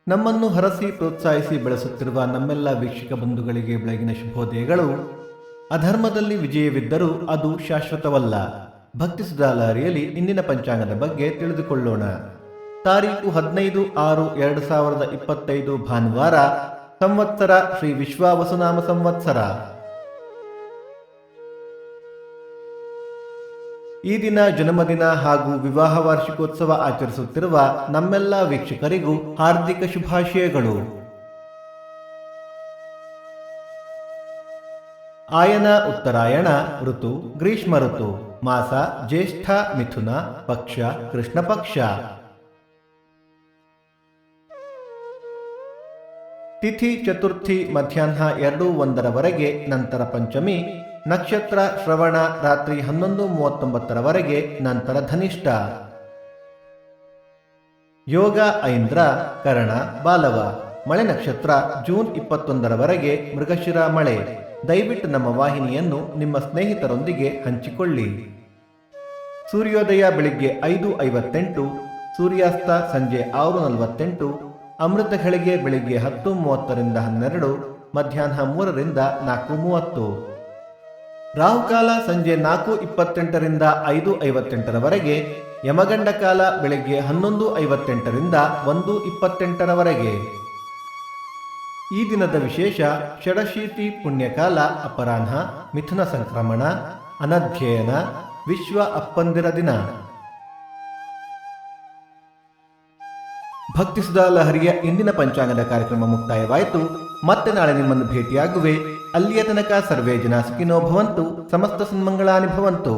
ನಮ್ಮನ್ನು ಹರಸಿ ಪ್ರೋತ್ಸಾಹಿಸಿ ಬೆಳೆಸುತ್ತಿರುವ ನಮ್ಮೆಲ್ಲ ವೀಕ್ಷಕ ಬಂಧುಗಳಿಗೆ ಬೆಳಗಿನ ಶುಭೋದಯಗಳು. ಅಧರ್ಮದಲ್ಲಿ ವಿಜಯವಿದ್ದರೂ ಅದು ಶಾಶ್ವತವಲ್ಲ. ಭಕ್ತಿ ಸುಧಾಲಹರಿಯಲ್ಲಿ ಇಂದಿನ ಪಂಚಾಂಗದ ಬಗ್ಗೆ ತಿಳಿದುಕೊಳ್ಳೋಣ. ತಾರೀಖು 15/6/2025 ಭಾನುವಾರ. ಸಂವತ್ಸರ ಶ್ರೀ ವಿಶ್ವಾವಸುನಾಮ ಸಂವತ್ಸರ. ಈ ದಿನ ಜನ್ಮದಿನ ಹಾಗೂ ವಿವಾಹ ವಾರ್ಷಿಕೋತ್ಸವ ಆಚರಿಸುತ್ತಿರುವ ನಮ್ಮೆಲ್ಲ ವೀಕ್ಷಕರಿಗೂ ಹಾರ್ದಿಕ ಶುಭಾಶಯಗಳು. ಆಯನ ಉತ್ತರಾಯಣ ಋತು ಗ್ರೀಷ್ಮ ಋತು. ಮಾಸ ಜ್ಯೇಷ್ಠ ಮಿಥುನ. ಪಕ್ಷ ಕೃಷ್ಣ ಪಕ್ಷ. ತಿಥಿ ಚತುರ್ಥಿ ಮಧ್ಯಾಹ್ನ 2:01 ನಂತರ ಪಂಚಮಿ. ನಕ್ಷತ್ರ ಶ್ರವಣ ರಾತ್ರಿ 11:39 ನಂತರ ಧನಿಷ್ಠ. ಯೋಗ ಐಂದ್ರ ಕರಣ ಬಾಲವ. ಮಳೆ ನಕ್ಷತ್ರ ಜೂನ್ 21 ಮೃಗಶಿರ ಮಳೆ. ದಯವಿಟ್ಟು ನಮ್ಮ ವಾಹಿನಿಯನ್ನು ನಿಮ್ಮ ಸ್ನೇಹಿತರೊಂದಿಗೆ ಹಂಚಿಕೊಳ್ಳಿ. ಸೂರ್ಯೋದಯ ಬೆಳಿಗ್ಗೆ 5:58, ಸೂರ್ಯಾಸ್ತ ಸಂಜೆ 6:48, ಅಮೃತ ಘಳಿಗೆ ಬೆಳಿಗ್ಗೆ 10:30 12, ಮಧ್ಯಾಹ್ನ 3 4:30. ರಾಹುಕಾಲ ಸಂಜೆ 4:28 5:58. ಯಮಗಂಡ ಕಾಲ ಬೆಳಿಗ್ಗೆ 11:58 1:28. ಈ ದಿನದ ವಿಶೇಷ ಷಡಶೀತಿ ಪುಣ್ಯಕಾಲ ಅಪರಾಹ್ನ, ಮಿಥುನ ಸಂಕ್ರಮಣ, ಅನಧ್ಯಯನ, ವಿಶ್ವ ಅಪ್ಪಂದಿರ ದಿನ. ಭಕ್ತಿ ಸುಧಾಲಹರಿಯ ಇಂದಿನ ಪಂಚಾಂಗದ ಕಾರ್ಯಕ್ರಮ ಮುಕ್ತಾಯವಾಯಿತು. ಮತ್ತೆ ನಾಳೆ ನಿಮ್ಮನ್ನು ಭೇಟಿಯಾಗುವೆ. ಅಲ್ಲಿಯ ತನಕ ಸರ್ವೇ ಜನ ಸುಖಿನೋ ಭವಂತು. ಸಮಸ್ತ ಸನ್ಮಂಗಳಾನಿ ಭವಂತು.